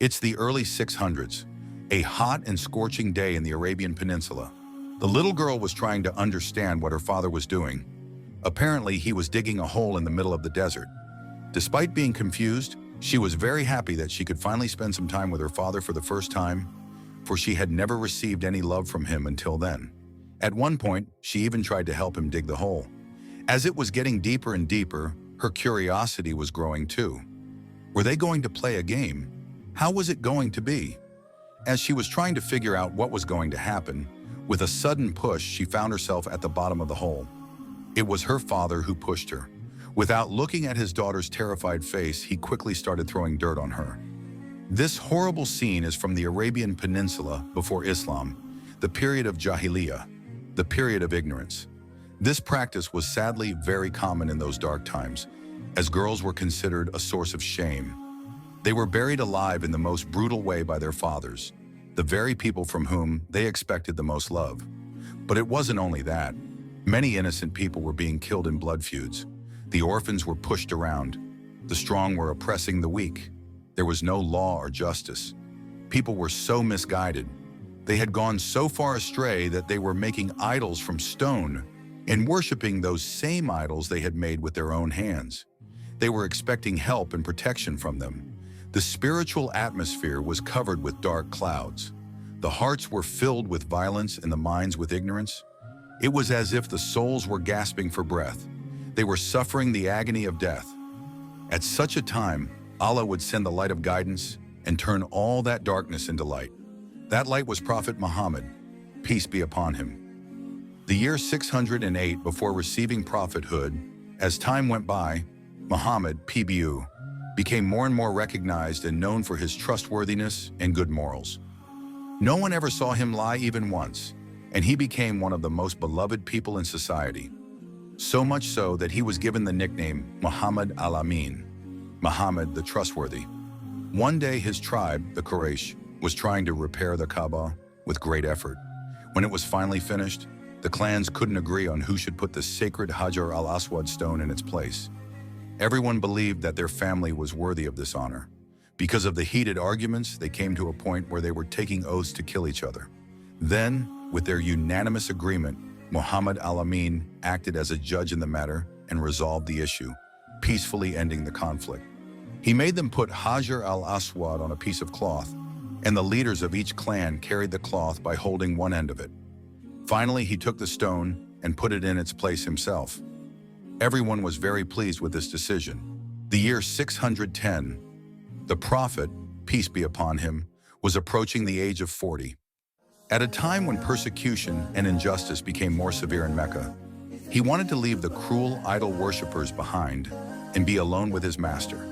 It's the early 600s, a hot and scorching day in the Arabian Peninsula. The little girl was trying to understand what her father was doing. Apparently, he was digging a hole in the middle of the desert. Despite being confused, she was very happy that she could finally spend some time with her father for the first time, for she had never received any love from him until then. At one point, she even tried to help him dig the hole. As it was getting deeper and deeper, her curiosity was growing too. Were they going to play a game? How was it going to be? As she was trying to figure out what was going to happen, with a sudden push, she found herself at the bottom of the hole. It was her father who pushed her. Without looking at his daughter's terrified face, he quickly started throwing dirt on her. This horrible scene is from the Arabian Peninsula before Islam, the period of Jahiliyyah, the period of ignorance. This practice was sadly very common in those dark times, as girls were considered a source of shame. They were buried alive in the most brutal way by their fathers, the very people from whom they expected the most love. But it wasn't only that. Many innocent people were being killed in blood feuds. The orphans were pushed around. The strong were oppressing the weak. There was no law or justice. People were so misguided. They had gone so far astray that they were making idols from stone and worshiping those same idols they had made with their own hands. They were expecting help and protection from them. The spiritual atmosphere was covered with dark clouds. The hearts were filled with violence and the minds with ignorance. It was as if the souls were gasping for breath. They were suffering the agony of death. At such a time, Allah would send the light of guidance and turn all that darkness into light. That light was Prophet Muhammad, peace be upon him. The year 608 before receiving prophethood, as time went by, Muhammad, pbuh, became more and more recognized and known for his trustworthiness and good morals. No one ever saw him lie even once, and he became one of the most beloved people in society. So much so that he was given the nickname Muhammad al-Amin, Muhammad the Trustworthy. One day his tribe, the Quraysh, was trying to repair the Kaaba with great effort. When it was finally finished, the clans couldn't agree on who should put the sacred Hajar al-Aswad stone in its place. Everyone believed that their family was worthy of this honor. Because of the heated arguments, they came to a point where they were taking oaths to kill each other. Then, with their unanimous agreement, Muhammad al-Amin acted as a judge in the matter and resolved the issue, peacefully ending the conflict. He made them put Hajar al-Aswad on a piece of cloth, and the leaders of each clan carried the cloth by holding one end of it. Finally, he took the stone and put it in its place himself. Everyone was very pleased with this decision. The year 610, the Prophet, peace be upon him, was approaching the age of 40. At a time when persecution and injustice became more severe in Mecca, he wanted to leave the cruel idol worshippers behind and be alone with his master.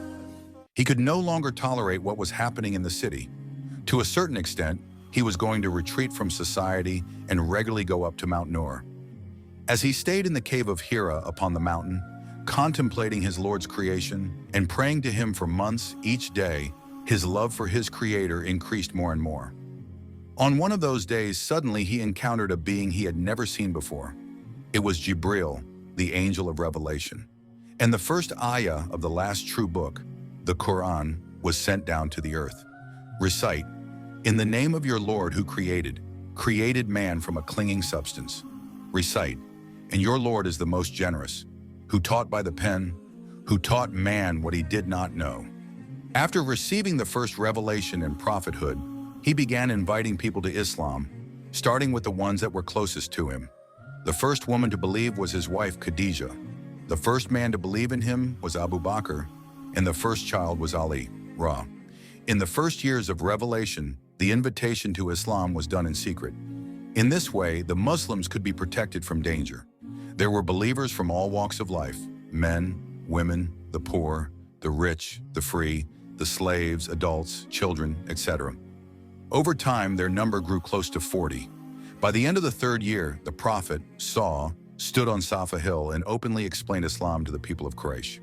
He could no longer tolerate what was happening in the city. To a certain extent, he was going to retreat from society and regularly go up to Mount Nur. As he stayed in the cave of Hira upon the mountain, contemplating his Lord's creation and praying to him for months each day, his love for his Creator increased more and more. On one of those days, suddenly he encountered a being he had never seen before. It was Jibril, the angel of revelation. And the first ayah of the last true book, the Quran, was sent down to the earth. Recite, "In the name of your Lord who created man from a clinging substance." Recite, "And your Lord is the most generous, who taught by the pen, who taught man what he did not know." After receiving the first revelation and prophethood, he began inviting people to Islam, starting with the ones that were closest to him. The first woman to believe was his wife Khadijah. The first man to believe in him was Abu Bakr, and the first child was Ali. In the first years of revelation, the invitation to Islam was done in secret. In this way, the Muslims could be protected from danger. There were believers from all walks of life: men, women, the poor, the rich, the free, the slaves, adults, children, etc. Over time, their number grew close to 40. By the end of the third year, the Prophet stood on Safa Hill and openly explained Islam to the people of Quraysh.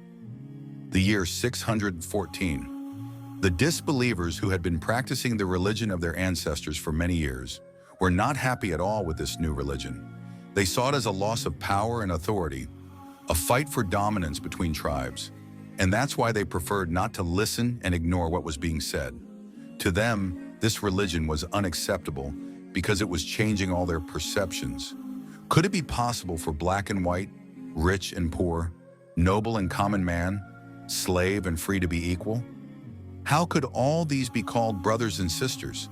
The year 614. The disbelievers who had been practicing the religion of their ancestors for many years were not happy at all with this new religion. They saw it as a loss of power and authority, a fight for dominance between tribes, and that's why they preferred not to listen and ignore what was being said. To them, this religion was unacceptable because it was changing all their perceptions. Could it be possible for black and white, rich and poor, noble and common man, slave and free to be equal? How could all these be called brothers and sisters?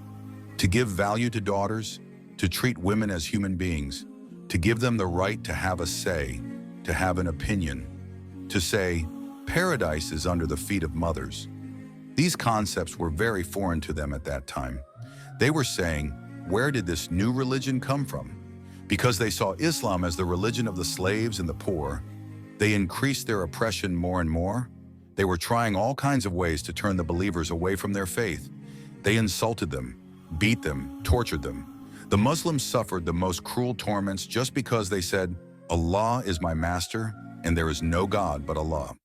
To give value to daughters, to treat women as human beings, to give them the right to have a say, to have an opinion, to say, paradise is under the feet of mothers. These concepts were very foreign to them at that time. They were saying, where did this new religion come from? Because they saw Islam as the religion of the slaves and the poor, they increased their oppression more and more. They were trying all kinds of ways to turn the believers away from their faith. They insulted them, beat them, tortured them. The Muslims suffered the most cruel torments just because they said, Allah is my master and there is no God but Allah.